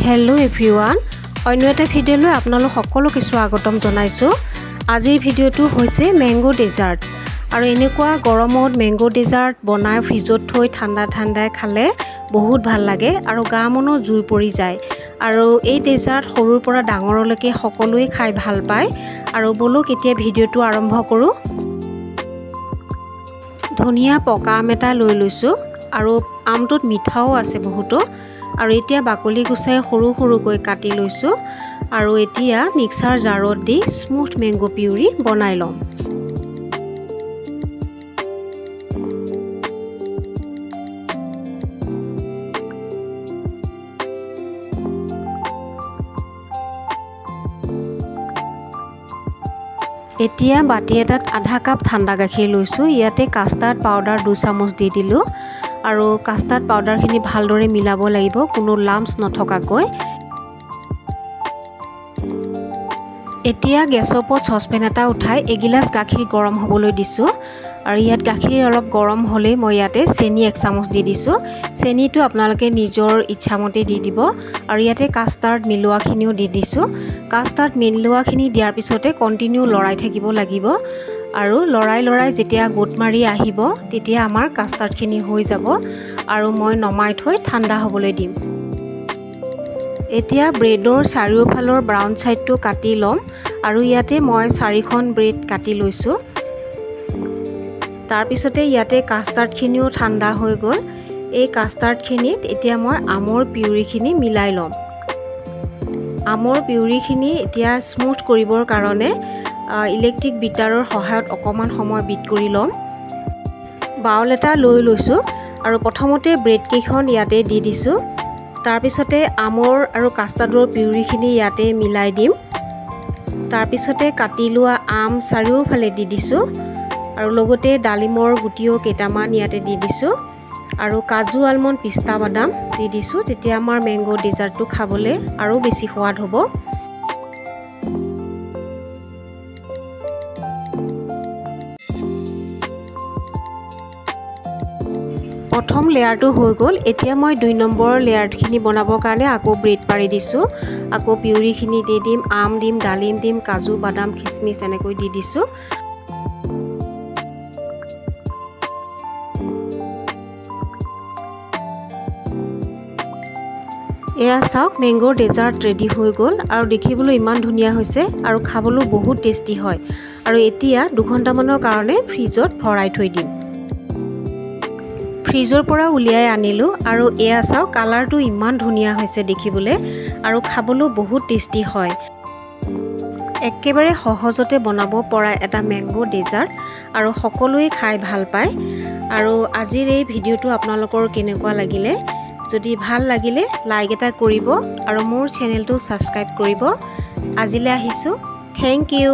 Hello everyone अन्य এটা ভিডিওলৈ আপোনালোক সকলো কিছু আগতম জনাইছো। আজিৰ ভিডিওটো হৈছে ম্যাঙ্গো ডেজাৰ্ট আৰু এনেকুৱা গৰমত ম্যাঙ্গো ডেজাৰ্ট বনাই ফ্ৰিজত থৈ ঠাণ্ডা ঠাণ্ডাই খালে বহুত ভাল লাগে আৰু গা মনো জুৰ পৰি যায় আৰু এই ডেজাৰ্ট সৰুৰ পৰা ডাঙৰলৈকে সকলোৱে খাই ভাল পায় আৰু বলক এতিয়া ভিডিওটো আৰম্ভ কৰো। ধনিয়া পকা আম এটা লৈ লৈছো আৰু আমটোত মিঠাও আছে বহুতো আৰু এতিয়া বাকলি গুচাই সৰু সৰুকৈ কাটি লৈছো আৰু এতিয়া মিক্সাৰ জাৰত দি স্মুথ ম্যাঙ্গো পিউৰি বনাই লম। এতিয়া বাটি এটাত আধা কাপ ঠাণ্ডা গাখীৰ লৈছো। ইয়াতে কাষ্টাৰ্ড পাউডাৰ 2 চামুচ দি দিলো আৰু কাষ্টাৰ্ড পাউডাৰখিনি ভালদৰে মিলাব লাগিব কোনো লাম্পছ নথকাকৈ। এতিয়া গেছৰ ওপৰত সসপেন এটা উঠাই এগিলাস গাখীৰ গৰম হ'বলৈ দিছো আৰু ইয়াত গাখীৰ অলপ গৰম হ'লে মই ইয়াতে চেনি 1 চামুচ দি দিছো। চেনিটো আপোনালোকে নিজৰ ইচ্ছামতে দি দিব আৰু ইয়াতে কাষ্টাৰ্ড মিলোৱাখিনিও দি দিছো। কাষ্টাৰ্ড মিলোৱাখিনি দিয়াৰ পিছতে কন্টিনিউ লৰাই থাকিব লাগিব আৰু লৰাই যেতিয়া গোট মাৰি আহিব তেতিয়া আমাৰ কাষ্টাৰ্ডখিনি হৈ যাব আৰু মই নমাই থৈ ঠাণ্ডা হ'বলৈ দিম। এতিয়া ব্ৰেডৰ চাৰিওফালৰ ব্ৰাউন সাইডটো কাটি লম আৰু ইয়াতে মই 4খন ব্ৰেড কাটি লৈছো। তাৰ পিছতে ইয়াতে কাষ্টাৰ্ডখিনিও ঠাণ্ডা হৈ গ'ল। এই কাষ্টাৰ্ডখিনিত এতিয়া মই আমৰ পিউৰিখিনি মিলাই লম। আমৰ পিউৰিখিনি এতিয়া স্মুথ কৰিবৰ কাৰণে ইলেক্ট্ৰিক বিটাৰৰ সহায়ত অকমান সময় বিট কৰি লম। বাউল এটা লৈ লৈছো আৰু প্ৰথমতে ব্ৰেড কেইখন ইয়াতে দি দিছো। তাৰ পিছতে আমৰ আৰু কাষ্টাৰ্ডৰ পিউৰিখিনি ইয়াতে মিলাই দিম। তাৰ পিছতে কাটি লোৱা আম চাৰিওফালে দি দিছো আৰু লগতে ডালিমৰ গুটিও কেইটামান ইয়াতে দি দিছো আৰু কাজু আলমণ্ড পিস্তা বাদাম দি দিছো। তেতিয়া আমাৰ ম্যাঙ্গো ডেজাৰ্টটো খাবলৈ আৰু বেছি সোৱাদ হ'ব। প্ৰথম লেয়াৰটো হৈ গ'ল। এতিয়া মই 2 নম্বৰ লেয়াৰখিনি বনাবৰ কাৰণে আকৌ ব্ৰেড পাৰি দিছো। আকৌ পিউৰিখিনি দি দিম, আম দিম, ডালিম দিম, কাজু বাদাম খিচমিচ এনেকৈ দি দিছো। এয়া চাওক ম্যাঙ্গো ডেজাৰ্ট ৰেডি হৈ গ'ল আৰু দেখিবলৈ ইমান ধুনীয়া হৈছে আৰু খাবলৈ বহুত টেষ্টি হয় আৰু এতিয়া 2 ঘণ্টামানৰ কাৰণে ফ্ৰিজত ভৰাই থৈ দিম। ফ্ৰিজৰ পৰা উলিয়াই আনিলো আৰু এয়া চাওক কালাৰটো ইমান ধুনীয়া হৈছে দেখিবলৈ আৰু খাবলৈ বহুত টেষ্টি হয়। একেবাৰে সহজতে বনাব পৰা এটা ম্যাঙ্গো ডেজাৰ্ট আৰু সকলোৱে খাই ভাল পায়। আৰু আজিৰ এই ভিডিওটো আপোনালোকৰ কেনেকুৱা লাগিলে? যদি ভাল লাগিলে লাইক এটা কৰিব আৰু মোৰ চেনেলটো সাবস্ক্ৰাইব কৰিব। আজিলৈ আহিছো। Thank U.